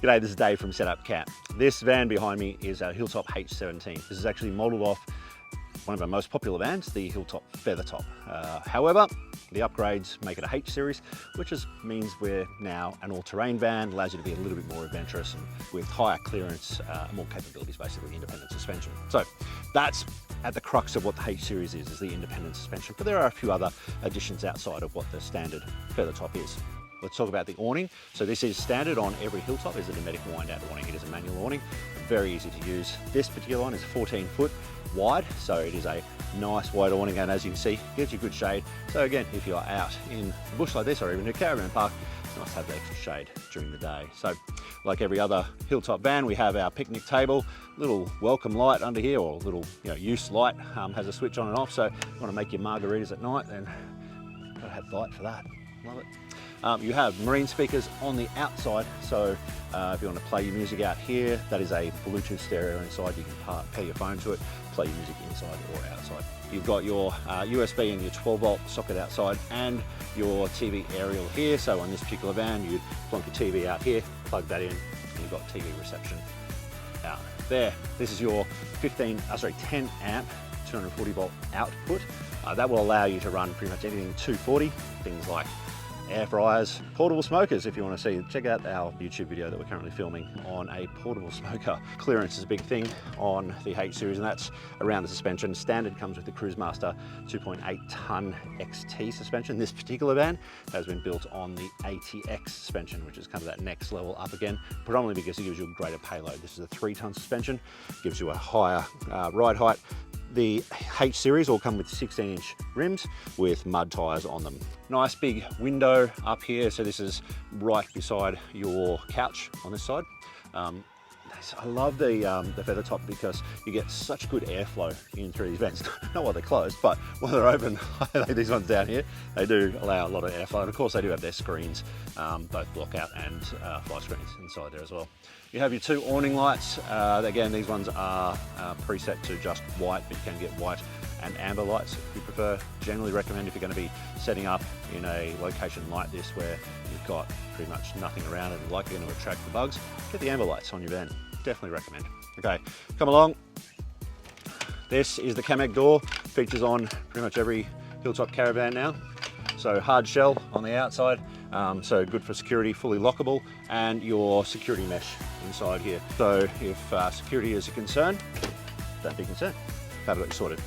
G'day, this is Dave from Setup Camp. This van behind me is our Hilltop H17. This is actually modelled off one of our most popular vans, the Hilltop Feathertop. However, the upgrades make it a H series, which means we're now an all-terrain van, allows you to be a little bit more adventurous and with higher clearance, more capabilities, basically independent suspension. So that's at the crux of what the H series is the independent suspension, but there are a few other additions outside of what the standard Feathertop is. Let's talk about the awning. So this is standard on every Hilltop, is a pneumatic wind-out awning. It is a manual awning, very easy to use. This particular one is 14 foot wide, so it is a nice wide awning, and as you can see, gives you good shade. So again, if you're out in the bush like this or even in a caravan park, it's nice to have the extra shade during the day. So like every other Hilltop van, we have our picnic table, little welcome light under here, or little use light, has a switch on and off. So if you want to make your margaritas at night, then gotta have light for that. Love it. You have marine speakers on the outside, so if you want to play your music out here, that is a Bluetooth stereo inside. You can pair your phone to it, play your music inside or outside. You've got your USB and your 12 volt socket outside and your TV aerial here. So on this particular van, you plonk your TV out here, plug that in, and you've got TV reception out there. This is your 10 amp, 240 volt output. That will allow you to run pretty much anything 240, things like air fryers, portable smokers. If you want to see, check out our YouTube video that we're currently filming on a portable smoker. Clearance is a big thing on the H series, and that's around the suspension. Standard comes with the Cruisemaster 2.8 ton XT suspension. This particular van has been built on the ATX suspension, which is kind of that next level up again, predominantly because it gives you a greater payload. This is a 3-ton suspension, gives you a higher ride height. The H series all come with 16-inch rims with mud tyres on them. Nice big window up here, so this is right beside your couch on this side. I love the Feathertop because you get such good airflow in through these vents. Not while they're closed, but when they're open, like these ones down here, they do allow a lot of airflow. And of course they do have their screens, both blockout and fly screens inside there as well. You have your 2 awning lights. Again, these ones are preset to just white, but you can get white and amber lights if you prefer. Generally recommend, if you're going to be setting up in a location like this where you've got pretty much nothing around and likely going to attract the bugs, get the amber lights on your van. Definitely recommend. Okay, come along. This is the Cameg door. Features on pretty much every Hilltop caravan now. So hard shell on the outside, so good for security, fully lockable, and your security mesh inside here. So if security is a concern, don't be concerned. That'll get you sorted.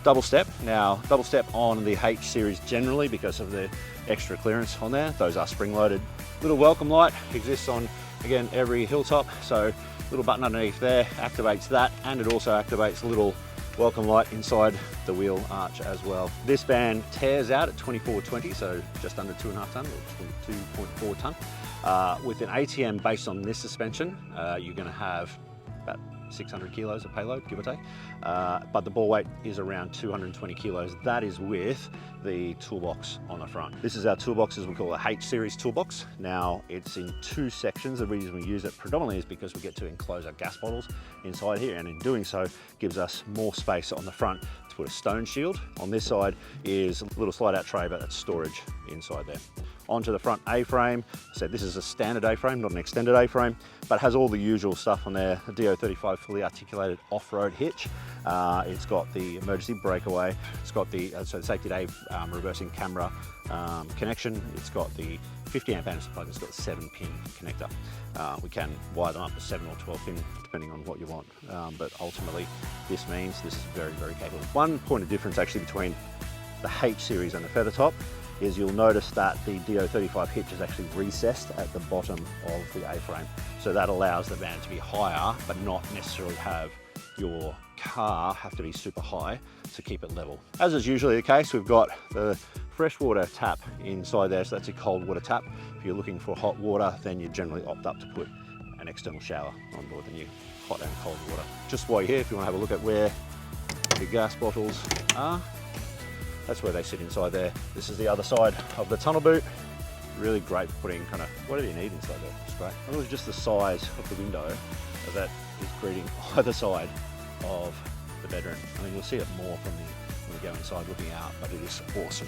Double step. Now, double step on the H series generally because of the extra clearance on there. Those are spring loaded. Little welcome light exists on, again, every Hilltop. So little button underneath there activates that, and it also activates a little welcome light inside the wheel arch as well. This van tears out at 2420, so just under 2.5 ton or 2.4 ton. With an ATM based on this suspension, you're going to have about 600 kilos of payload, give or take, but the ball weight is around 220 kilos. That is with the toolbox on the front. This is our toolbox, as we call a H series toolbox. Now it's in 2 sections. The reason we use it predominantly is because we get to enclose our gas bottles inside here, and in doing so gives us more space on the front to put a stone shield. On this side is a little slide out tray, but that's storage inside there. Onto the front A-frame. So this is a standard A-frame, not an extended A-frame, but has all the usual stuff on there. A DO35 fully articulated off-road hitch. It's got the emergency breakaway. It's got the safety Dave reversing camera connection. It's got the 50 amp amp plug. It's got a 7-pin connector. We can wire them up to 7 or 12 pin, depending on what you want. But ultimately, this means this is very, very capable. One point of difference actually between the H series and the Feathertop is you'll notice that the DO35 hitch is actually recessed at the bottom of the A-frame. So that allows the van to be higher, but not necessarily have your car have to be super high to keep it level. As is usually the case, we've got the freshwater tap inside there, so that's a cold water tap. If you're looking for hot water, then you generally opt up to put an external shower on board the new hot and cold water. Just while you're here, if you want to have a look at where the gas bottles are, that's where they sit inside there. This is the other side of the tunnel boot. Really great for putting kind of whatever you need inside there. It's great. And really just the size of the window that is greeting either side of the bedroom. I mean, you'll see it more from when we go inside looking out, but it is awesome.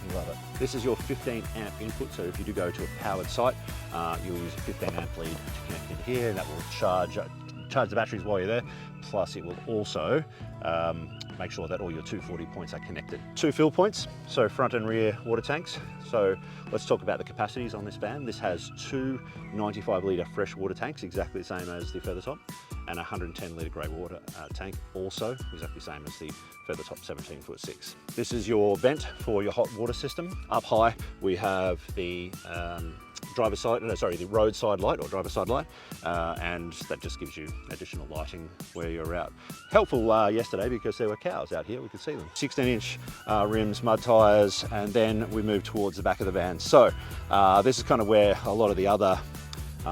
I love it. This is your 15 amp input, so if you do go to a powered site, you'll use a 15 amp lead to connect here, and that will charge the batteries while you're there. Plus it will also make sure that all your 240 points are connected. 2 fill points, so front and rear water tanks. So let's talk about the capacities on this van. This has 2 95-litre fresh water tanks, exactly the same as the Feathertop, and a 110-litre grey water tank, also exactly the same as the Feathertop 17'6". This is your vent for your hot water system. Up high we have the the roadside light or driver's side light, and that just gives you additional lighting where you're out. Helpful yesterday because there were cows out here, we could see them. 16-inch rims, mud tyres, and then we move towards the back of the van. So this is kind of where a lot of the other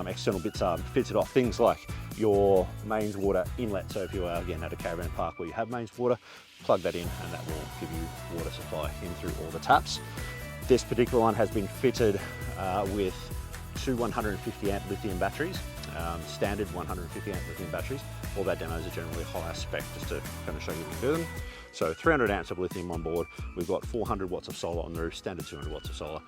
external bits are fitted off, things like your mains water inlet. So if you are again at a caravan park where you have mains water, plug that in and that will give you water supply in through all the taps. This particular one has been fitted with 2 150 amp lithium batteries, standard 150 amp lithium batteries. All their demos are generally higher spec, just to kind of show you we can do them. So 300 amps of lithium on board. We've got 400 watts of solar on the roof, standard 200 watts of solar,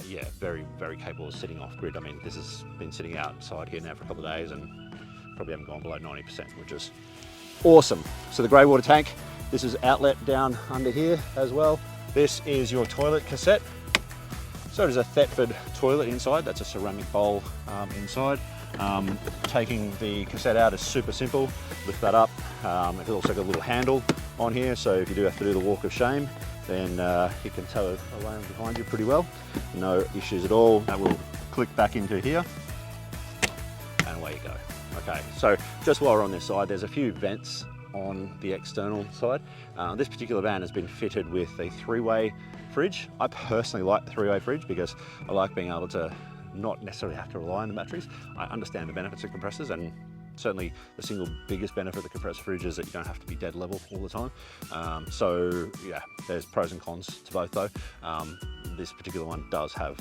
yeah, very, very capable of sitting off grid. I mean, this has been sitting outside here now for a couple of days and probably haven't gone below 90%, which is awesome. So the grey water tank, this is outlet down under here as well. This is your toilet cassette. So there's a Thetford toilet inside, that's a ceramic bowl inside. Taking the cassette out is super simple. Lift that up. It's also got a little handle on here, so if you do have to do the walk of shame, then you can tow it along behind you pretty well. No issues at all. That will click back into here, and away you go. Okay, so just while we're on this side, there's a few vents on the external side. This particular van has been fitted with a 3-way fridge. I personally like the 3-way fridge because I like being able to not necessarily have to rely on the batteries. I understand the benefits of compressors, and certainly the single biggest benefit of the compressor fridge is that you don't have to be dead level all the time. So yeah, there's pros and cons to both though. This particular one does have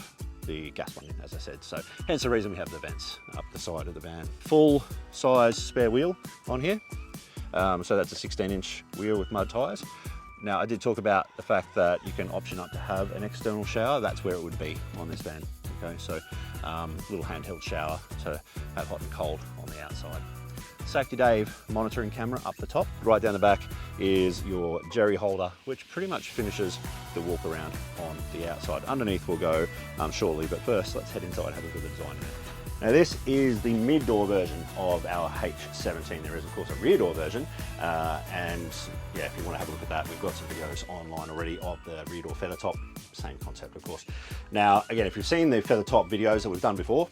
the gas one in, as I said, so hence the reason we have the vents up the side of the van. Full size spare wheel on here. So that's a 16-inch wheel with mud tyres. Now I did talk about the fact that you can option up to have an external shower. That's where it would be on this van. Okay, so little handheld shower to have hot and cold on the outside. Safety Dave monitoring camera up the top. Right down the back is your jerry holder, which pretty much finishes the walk around on the outside. Underneath we'll go shortly, but first let's head inside and have a look at the design now. Now this is the mid-door version of our H17. There is of course a rear door version, and yeah, if you want to have a look at that, we've got some videos online already of the rear door Feathertop. Same concept of course. Now again, if you've seen the Feathertop videos that we've done before,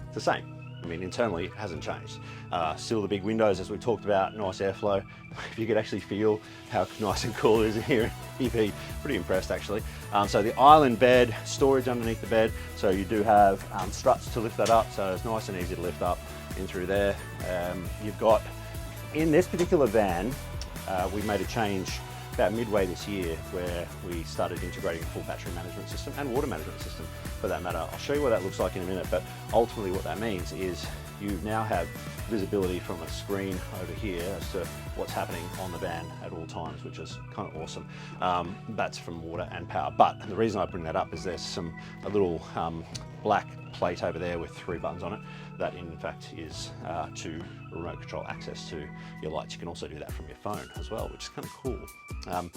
it's the same. I mean, internally it hasn't changed. Still the big windows as we talked about, nice airflow. If you could actually feel how nice and cool it is in here, you'd be pretty impressed actually. So the island bed, storage underneath the bed. So you do have struts to lift that up, so it's nice and easy to lift up in through there. You've got, in this particular van, we made a change about midway this year where we started integrating a full battery management system and water management system for that matter. I'll show you what that looks like in a minute, but ultimately what that means is you now have visibility from a screen over here as to what's happening on the van at all times, which is kind of awesome. That's from water and power. But the reason I bring that up is there's a little black plate over there with 3 buttons on it. That in fact is to remote control access to your lights. You can also do that from your phone as well, which is kind of cool.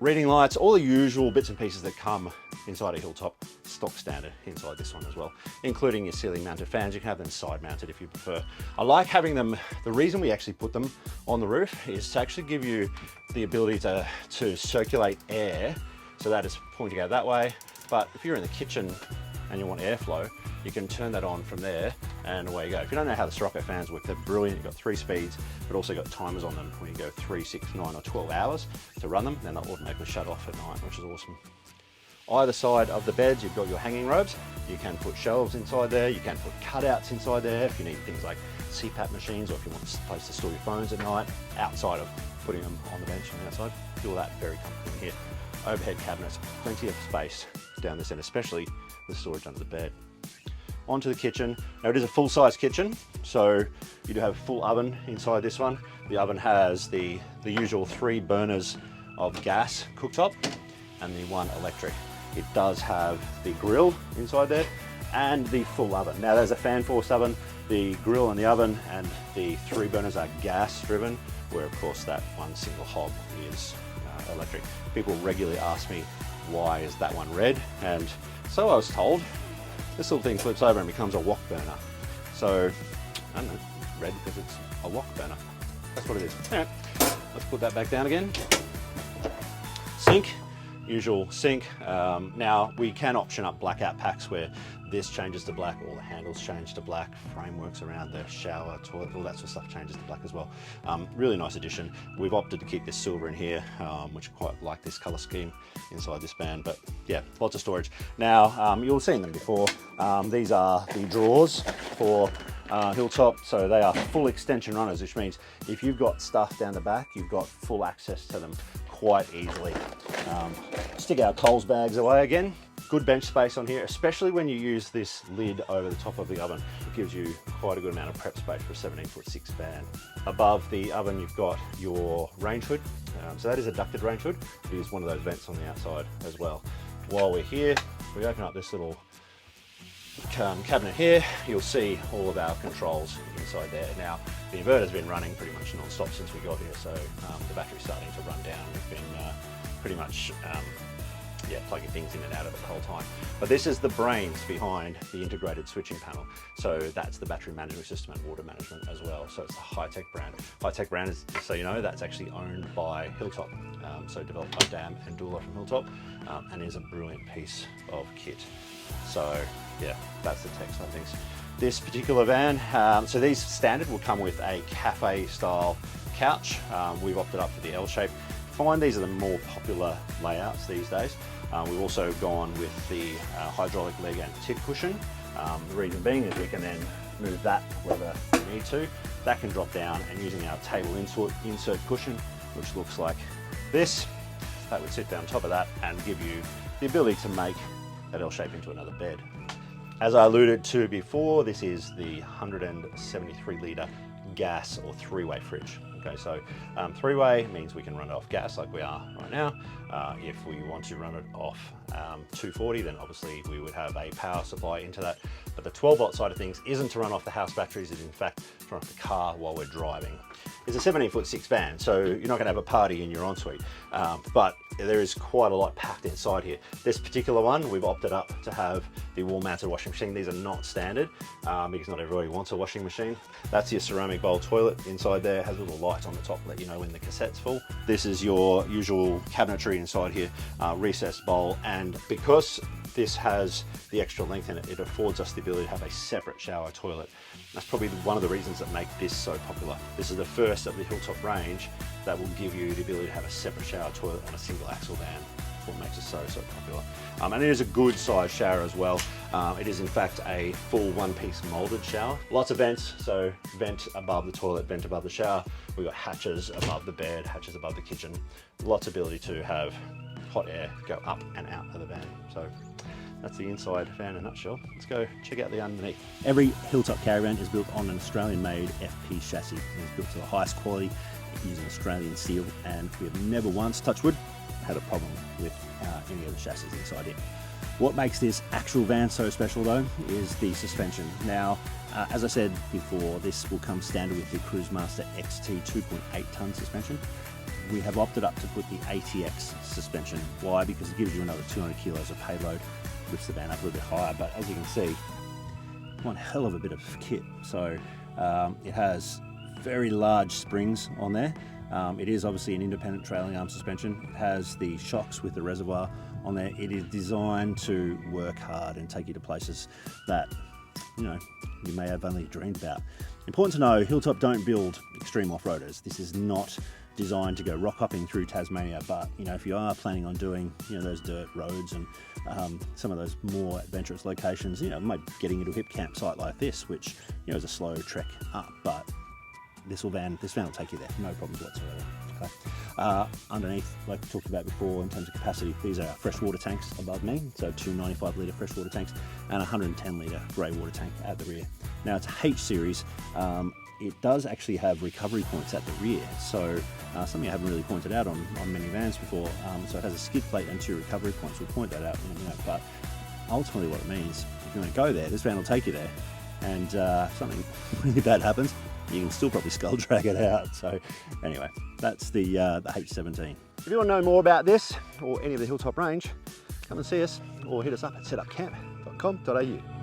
Reading lights, all the usual bits and pieces that come inside a Hilltop, stock standard inside this one as well, including your ceiling mounted fans. You can have them side mounted if you prefer. I like having them, the reason we actually put them on the roof is to actually give you the ability to circulate air, so that is pointing out that way. But if you're in the kitchen and you want airflow, you can turn that on from there and away you go. If you don't know how the Sirocco fans work, they're brilliant. You've got 3 speeds, but also got timers on them when you go 3, 6, 9 or 12 hours to run them, then they'll automatically shut off at night, which is awesome. Either side of the beds, you've got your hanging robes. You can put shelves inside there. You can put cutouts inside there if you need things like CPAP machines, or if you want a place to store your phones at night, outside of putting them on the bench on the outside. Do all that very comfortable here. Overhead cabinets, plenty of space down this end, especially the storage under the bed. Onto the kitchen. Now it is a full-size kitchen, so you do have a full oven inside this one. The oven has the usual 3 burners of gas cooktop and the 1 electric. It does have the grill inside there and the full oven. Now there's a fan force oven, the grill and the oven, and the 3 burners are gas driven, where of course that one single hob is electric. People regularly ask me, why is that one red? And so I was told, this little thing flips over and becomes a wok burner. So, I don't know, red because it's a wok burner. That's what it is. All right, let's put that back down again. Sink, usual sink. Now we can option up blackout packs where this changes to black, all the handles change to black, frameworks around the shower, toilet, all that sort of stuff changes to black as well. Really nice addition. We've opted to keep this silver in here, which I quite like this color scheme inside this van, but yeah, lots of storage. Now, you'll have seen them before. These are the drawers for Hilltop, so they are full extension runners, which means if you've got stuff down the back, you've got full access to them quite easily. Stick our Coles bags away again. Good bench space on here, especially when you use this lid over the top of the oven. It gives you quite a good amount of prep space for a 17'6" van. Above the oven, you've got your range hood. So that is a ducted range hood. It is one of those vents on the outside as well. While we're here, we open up this little cabinet here. You'll see all of our controls inside there. Now, the inverter's been running pretty much non-stop since we got here, so the battery's starting to run down. We've been pretty much plugging things in and out of it the whole time. But this is the brains behind the integrated switching panel. So that's the battery management system and water management as well. So it's a Hi-Tech brand. Hi-Tech brand is, so you know, that's actually owned by Hilltop. So developed by Dan and Dula from Hilltop, and is a brilliant piece of kit. So yeah, that's the tech side of things. This particular van, so these standard will come with a cafe style couch. We've opted up for the L shape. Find these are the more popular layouts these days. We've also gone with the hydraulic leg and tip cushion. The reason being is we can then move that whether we need to. That can drop down, and using our table insert cushion, which looks like this, that would sit down top of that and give you the ability to make that L shape into another bed. As I alluded to before, this is the 173 litre gas or 3-way fridge. Okay, so 3-way means we can run it off gas like we are right now. If we want to run it off 240, then obviously we would have a power supply into that. But the 12-volt side of things isn't to run off the house batteries, it's in fact to run off the car while we're driving. It's a 17'6" van, so you're not going to have a party in your ensuite, but there is quite a lot packed inside here. This particular one, we've opted up to have the wall-mounted washing machine. These are not standard because not everybody wants a washing machine. That's your ceramic bowl toilet inside there. It has a little light on the top to let you know when the cassette's full. This is your usual cabinetry inside here, recessed bowl, and because this has the extra length in it, it affords us the ability to have a separate shower toilet. That's probably one of the reasons that make this so popular. This is the first of the Hilltop range that will give you the ability to have a separate shower toilet on a single axle van. That's what makes it so popular. And it is a good size shower as well. It is in fact a full one-piece molded shower. Lots of vents, so vent above the toilet, vent above the shower. We've got hatches above the bed, hatches above the kitchen. Lots of ability to have hot air go up and out of the van. So that's the inside van in a nutshell. Let's go check out the underneath. Every Hilltop Caravan is built on an Australian-made FP chassis. It's built to the highest quality using Australian steel, and we have never once, touch wood, had a problem with any of the chassis inside it. What makes this actual van so special though is the suspension. Now, as I said before, this will come standard with the Cruisemaster XT 2.8 ton suspension. We have opted up to put the ATX suspension. Why? Because it gives you another 200 kilos of payload, lifts the van up a little bit higher, but as you can see, one hell of a bit of kit. So it has very large springs on there. It is obviously an independent trailing arm suspension. It has the shocks with the reservoir on there. It is designed to work hard and take you to places that, you know, you may have only dreamed about. Important to know, Hilltop don't build extreme off-roaders. This is not designed to go rock hopping through Tasmania, but you know, if you are planning on doing, you know, those dirt roads and some of those more adventurous locations, you know, maybe getting into a hip campsite like this, which, you know, is a slow trek up, but this van will take you there, no problems whatsoever. Okay. Underneath, like we talked about before, in terms of capacity, these are freshwater tanks above me, so 2 95 litre freshwater tanks and a 110 litre grey water tank at the rear. Now it's a H series. It does actually have recovery points at the rear, so something I haven't really pointed out on many vans before. So it has a skid plate and 2 recovery points. We'll point that out in a minute, but ultimately what it means, if you want to go there, this van will take you there. And if something really bad happens, you can still probably skull drag it out. So anyway, that's the H17. If you want to know more about this or any of the Hilltop range, come and see us or hit us up at setupcamp.com.au.